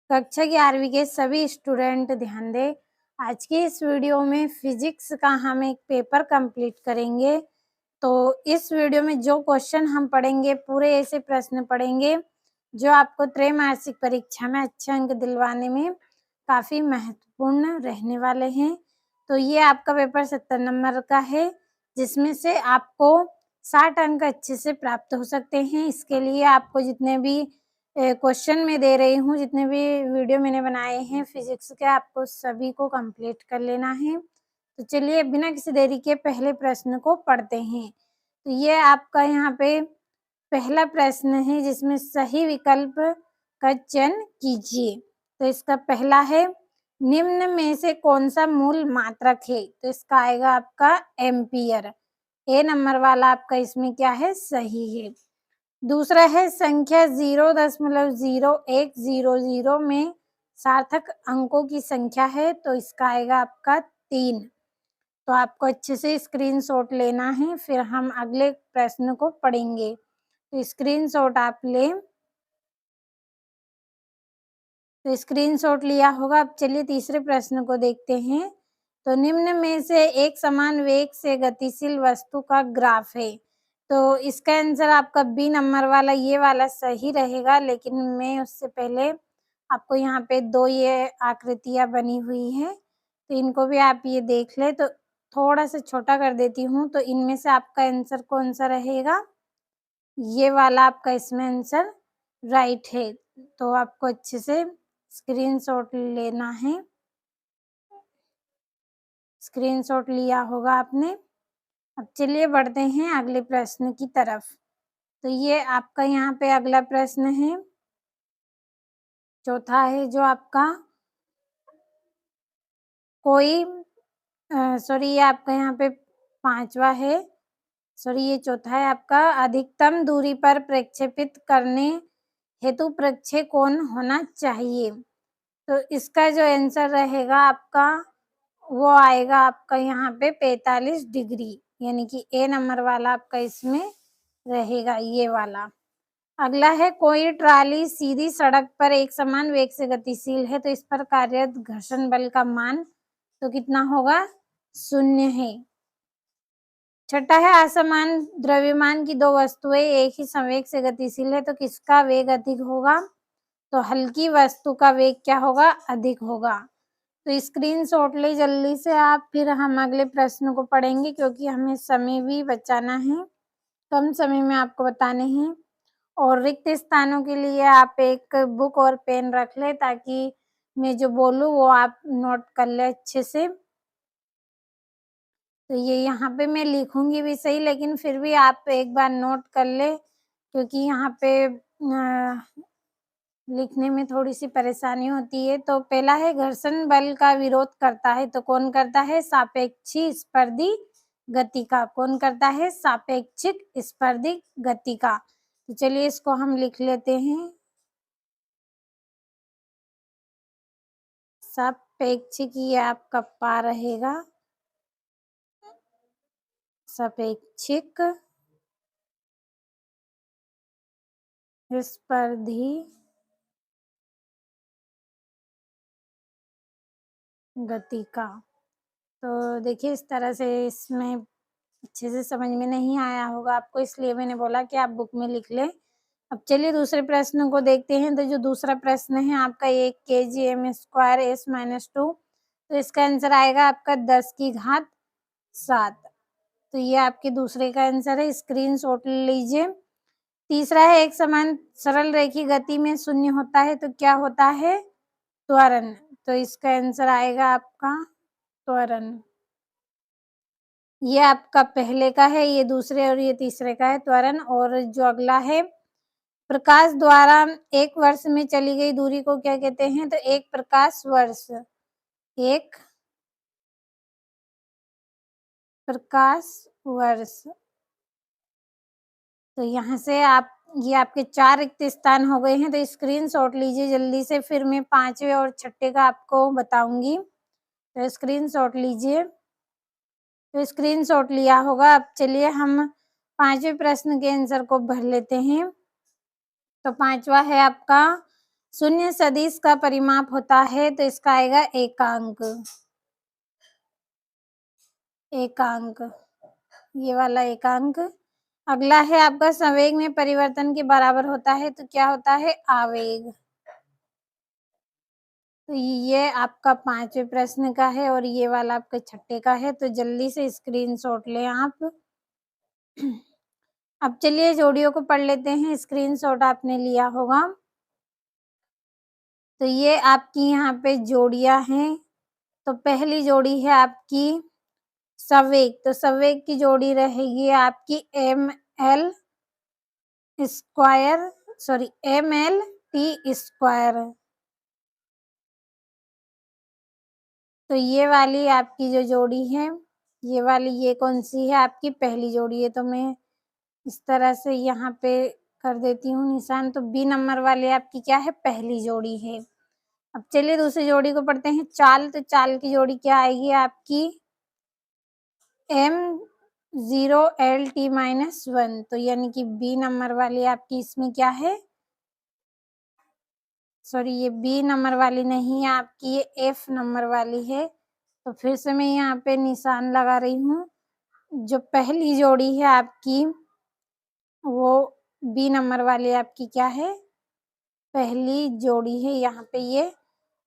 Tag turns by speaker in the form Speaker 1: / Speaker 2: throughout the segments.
Speaker 1: कक्षा 11वीं के सभी स्टूडेंट ध्यान दें। आज की इस वीडियो में फिजिक्स का हम एक पेपर कंप्लीट करेंगे। तो इस वीडियो में जो क्वेश्चन हम पढ़ेंगे पूरे ऐसे प्रश्न पढ़ेंगे जो आपको त्रैमासिक परीक्षा में अच्छे अंक दिलवाने में काफ़ी महत्वपूर्ण रहने वाले हैं। तो ये आपका पेपर 70 नंबर का है, जिसमें से आपको 60 अंक अच्छे से प्राप्त हो सकते हैं। इसके लिए आपको जितने भी क्वेश्चन मैं दे रही हूँ, जितने भी वीडियो मैंने बनाए हैं फिजिक्स के, आपको सभी को कंप्लीट कर लेना है। तो चलिए बिना किसी देरी के पहले प्रश्न को पढ़ते हैं। तो ये आपका यहाँ पे पहला प्रश्न है, जिसमें सही विकल्प का चयन कीजिए। तो इसका पहला है, निम्न में से कौन सा मूल मात्रक है? तो इसका आएगा आपका एम्पियर। ए नंबर वाला आपका इसमें क्या है? सही है। दूसरा है, संख्या 0.0100 में सार्थक अंकों की संख्या है। तो इसका आएगा आपका 3। तो आपको अच्छे से स्क्रीनशॉट लेना है, फिर हम अगले प्रश्न को पढ़ेंगे। तो स्क्रीनशॉट आप लें। तो स्क्रीनशॉट लिया होगा। अब चलिए तीसरे प्रश्न को देखते हैं। तो निम्न में से एक समान वेग से गतिशील वस्तु का ग्राफ है। तो इसका आंसर आपका बी नंबर वाला ये वाला सही रहेगा, लेकिन मैं उससे पहले आपको यहाँ पे 2 ये आकृतियाँ बनी हुई हैं, तो इनको भी आप ये देख लें। तो थोड़ा सा छोटा कर देती हूँ। तो इनमें से आपका आंसर कौन सा रहेगा? ये वाला आपका इसमें आंसर राइट है। तो आपको अच्छे से स्क्रीनशॉट लेना है। स्क्रीनशॉट लिया होगा आपने। अब चलिए बढ़ते हैं अगले प्रश्न की तरफ। तो ये आपका यहाँ पे अगला प्रश्न है, चौथा है जो आपका ये आपका यहाँ पे 5वां है। ये चौथा है आपका, अधिकतम दूरी पर प्रक्षेपित करने हेतु प्रक्षेपण होना चाहिए। तो इसका जो आंसर रहेगा आपका वो आएगा आपका यहाँ पे 45 डिग्री, यानी कि ए नंबर वाला आपका इसमें रहेगा ये वाला। अगला है, कोई ट्राली सीधी सड़क पर एक समान वेग से गतिशील है, तो इस पर कार्यरत घर्षण बल का मान तो कितना होगा? 0 है। छठा है, असमान द्रव्यमान की दो वस्तुएं एक ही संवेग से गतिशील है, तो किसका वेग अधिक होगा? तो हल्की वस्तु का वेग क्या होगा? अधिक होगा। तो स्क्रीनशॉट ले जल्दी से आप, फिर हम अगले प्रश्न को पढ़ेंगे, क्योंकि हमें समय भी बचाना है, कम समय में आपको बताने हैं। और रिक्त स्थानों के लिए आप एक बुक और पेन रख ले, ताकि मैं जो बोलूँ वो आप नोट कर ले अच्छे से। तो ये यहाँ पे मैं लिखूंगी भी सही, लेकिन फिर भी आप एक बार नोट कर ले, क्योंकि यहाँ पे लिखने में थोड़ी सी परेशानी होती है। तो पहला है, घर्षण बल का विरोध करता है। तो कौन करता है? सापेक्षी स्पर्धी गति का। कौन करता है? सापेक्षिक स्पर्धी गति का। तो चलिए इसको हम लिख लेते हैं। सापेक्षिक ये आपका पा रहेगा, सापेक्षिक स्पर्धी गति का। तो देखिए इस तरह से इसमें अच्छे से समझ में नहीं आया होगा आपको, इसलिए मैंने बोला कि आप बुक में लिख लें। अब चलिए दूसरे प्रश्न को देखते हैं। तो जो दूसरा प्रश्न है आपका, 1 kg m² s-2, तो इसका आंसर आएगा आपका 10 की घात 7। तो ये आपके दूसरे का आंसर है, स्क्रीनशॉट लीजिए। तीसरा है, एक समान सरल रेखी गति में शून्य होता है, तो क्या होता है? त्वरण। तो इसका आंसर आएगा आपका त्वरण। ये आपका पहले का है, ये दूसरे और ये तीसरे का है त्वरण। और जो अगला है, प्रकाश द्वारा 1 वर्ष में चली गई दूरी को क्या कहते हैं? तो 1 प्रकाश वर्ष। 1 प्रकाश वर्ष। तो यहाँ से आप, ये आपके 4 रिक्त स्थान हो गए हैं। तो स्क्रीनशॉट लीजिए जल्दी से, फिर मैं 5वें और 6ठे का आपको बताऊंगी। तो स्क्रीनशॉट लीजिए। तो स्क्रीनशॉट लिया होगा। अब चलिए हम 5वें प्रश्न के आंसर को भर लेते हैं। तो 5वां है आपका, शून्य सदिश का परिमाप होता है, तो इसका आएगा एकांक। एकांक, ये वाला एकांक। अगला है आपका संवेग में परिवर्तन के बराबर होता है, तो क्या होता है? आवेग। तो ये आपका 5वें प्रश्न का है और ये वाला आपके 6ठे का है, तो जल्दी से स्क्रीनशॉट लें आप। अब चलिए जोड़ियों को पढ़ लेते हैं, स्क्रीनशॉट आपने लिया होगा। तो ये आपकी यहाँ पे जोड़ियां हैं। तो पहली जोड़ी है आपकी संवेग, तो संवेग की जोड़ी रहेगी आपकी ml square, sorry ml t square. तो ये वाली आपकी जो जोड़ी है, ये वाली, ये कौन सी है? आपकी पहली जोड़ी है। तो मैं इस तरह से यहाँ पे कर देती हूँ निशान। तो बी नंबर वाली आपकी क्या है? पहली जोड़ी है। अब चलिए दूसरी जोड़ी को पढ़ते हैं, चाल। तो चाल की जोड़ी क्या आएगी आपकी? m0l t-1। तो यानी कि बी नंबर वाली आपकी इसमें क्या है? सॉरी, ये बी नंबर वाली नहीं है आपकी, ये एफ नंबर वाली है। तो फिर से मैं यहाँ पे निशान लगा रही हूँ। जो पहली जोड़ी है आपकी, वो बी नंबर वाली आपकी क्या है? पहली जोड़ी है यहाँ पे ये।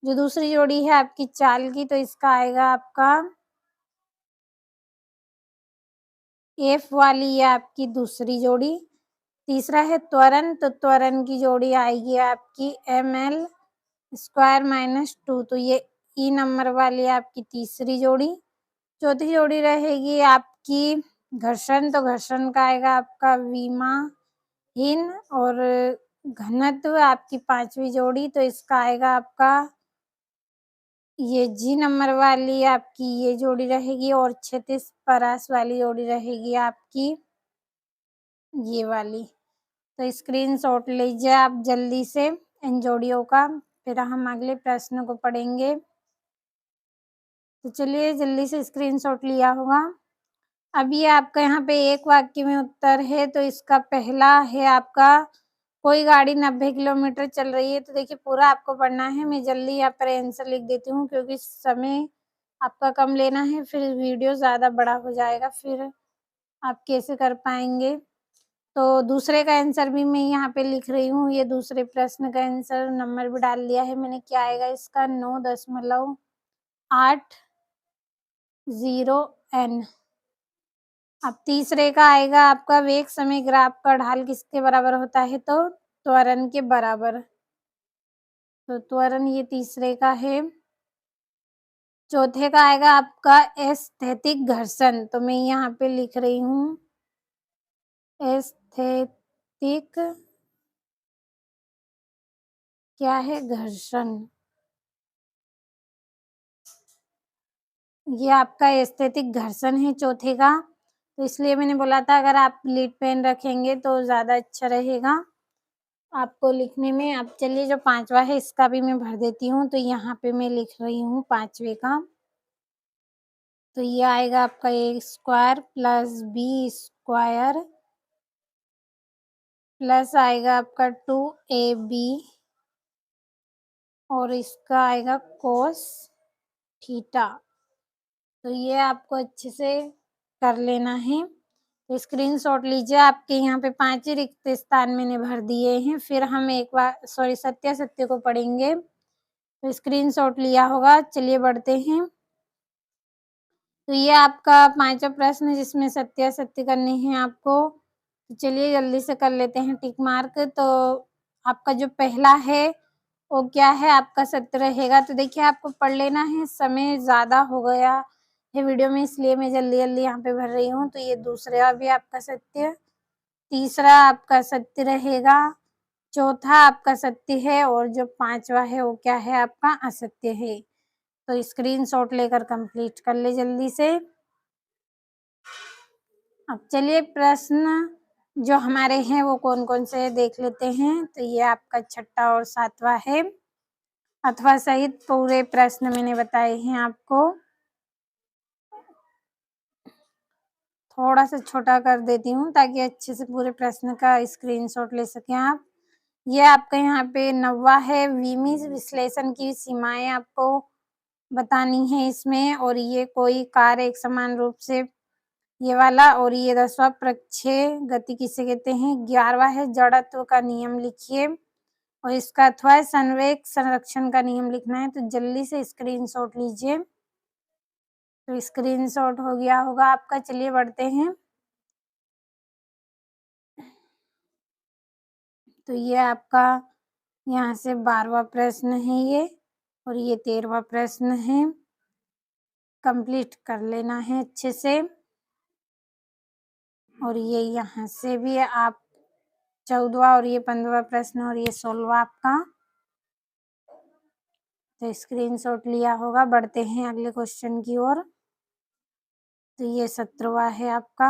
Speaker 1: जो दूसरी जोड़ी है आपकी चाल की, तो इसका आएगा आपका एफ वाली, ये आपकी दूसरी जोड़ी। तीसरा है त्वरण, तो त्वरण की जोड़ी आएगी आपकी ml स्क्वायर -2। तो ये ई नंबर वाली आपकी तीसरी जोड़ी। चौथी जोड़ी रहेगी आपकी घर्षण, तो घर्षण का आएगा आपका विमाहीन। और घनत्व आपकी 5वीं जोड़ी, तो इसका आएगा आपका ये जी नंबर वाली आपकी ये जोड़ी रहेगी। और क्षैतिज परास वाली जोड़ी रहेगी आपकी ये वाली। तो स्क्रीनशॉट लीजिए आप जल्दी से इन जोड़ियों का, फिर हम अगले प्रश्न को पढ़ेंगे। तो चलिए जल्दी से स्क्रीनशॉट लिया होगा। अब ये आपका यहाँ पे एक वाक्य में उत्तर है। तो इसका पहला है आपका, कोई गाड़ी 90 किलोमीटर चल रही है। तो देखिए पूरा आपको पढ़ना है, मैं जल्दी यहाँ पर आंसर लिख देती हूँ क्योंकि समय आपका कम लेना है, फिर वीडियो ज़्यादा बड़ा हो जाएगा, फिर आप कैसे कर पाएंगे। तो दूसरे का आंसर भी मैं यहाँ पे लिख रही हूँ। ये दूसरे प्रश्न का आंसर नंबर भी डाल दिया है मैंने। क्या आएगा इसका? 9.80n। अब तीसरे का आएगा आपका, वेग समय ग्राफ का ढाल किसके बराबर होता है? तो त्वरण के बराबर। तो त्वरण ये तीसरे का है। चौथे का आएगा आपका एस्थेटिक घर्षण। तो मैं यहाँ पे लिख रही हूँ एस्थेटिक क्या है? घर्षण। ये आपका एस्थेटिक घर्षण है चौथे का। तो इसलिए मैंने बोला था अगर आप लीड पेन रखेंगे तो ज़्यादा अच्छा रहेगा आपको लिखने में। अब चलिए जो 5वां है इसका भी मैं भर देती हूँ। तो यहाँ पे मैं लिख रही हूँ 5वें का। तो ये आएगा आपका a square plus b square plus आएगा आपका 2ab और इसका आएगा कोस थीटा। तो ये आपको अच्छे से कर लेना है। तो स्क्रीनशॉट लीजिए, आपके यहाँ पे 5 ही रिक्त स्थान मैंने भर दिए हैं। फिर हम एक बार सत्यासत्य को पढ़ेंगे। तो स्क्रीनशॉट लिया होगा, चलिए बढ़ते हैं। तो ये आपका 5वां प्रश्न जिसमें सत्यासत्य करने हैं आपको। तो चलिए जल्दी से कर लेते हैं टिक मार्क। तो आपका जो पहला है वो क्या है? आपका सत्य रहेगा। तो देखिए आपको पढ़ लेना है, समय ज़्यादा हो गया है वीडियो में, इसलिए मैं जल्दी-जल्दी यहाँ पे भर रही हूँ। तो ये दूसरा भी आपका सत्य, तीसरा आपका सत्य रहेगा, चौथा आपका सत्य है और जो 5वां है वो क्या है? आपका असत्य है। तो स्क्रीनशॉट लेकर कंप्लीट कर ले जल्दी से। अब चलिए प्रश्न जो हमारे हैं वो कौन-कौन से देख लेते हैं। तो ये आपका 6ठा और 7वां है, अथवा सहित पूरे प्रश्न मैंने बताए हैं आपको। थोड़ा सा छोटा कर देती हूँ ताकि अच्छे से पूरे प्रश्न का स्क्रीनशॉट ले सकें आप। ये आपका यहाँ पे 9वां है, वीमी विश्लेषण की सीमाएं आपको बतानी है इसमें। और ये कोई कार्य एक समान रूप से, ये वाला। और ये 10वां प्रक्षेप गति किसे कहते हैं। 11वां है जड़त्व का नियम लिखिए। और इसका अथवा है संवेग संरक्षण का नियम लिखना है। तो जल्दी से स्क्रीनशॉट लीजिए। तो स्क्रीनशॉट हो गया होगा आपका। चलिए बढ़ते हैं। तो ये आपका यहाँ से 12वां प्रश्न है ये, और ये 13वां प्रश्न है। कंप्लीट कर लेना है अच्छे से। और ये यहाँ से भी आप 14वां, और ये 15वां प्रश्न, और ये 16वां आपका। तो स्क्रीनशॉट लिया होगा। बढ़ते हैं अगले क्वेश्चन की ओर। तो ये 17वां है आपका।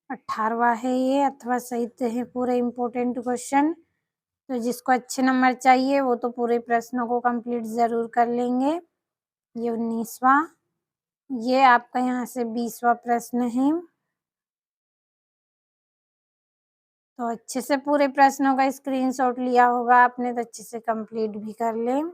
Speaker 1: 18वां है ये, अथवा साहित्य है पूरे इम्पोर्टेंट क्वेश्चन। तो जिसको अच्छे नंबर चाहिए वो तो पूरे प्रश्नों को कंप्लीट जरूर कर लेंगे। ये 19वां, ये आपका यहाँ से 20वां प्रश्न है। तो अच्छे से पूरे प्रश्नों का स्क्रीनशॉट लिया होगा आपने, तो अच्छे से कंप्लीट भी कर लें।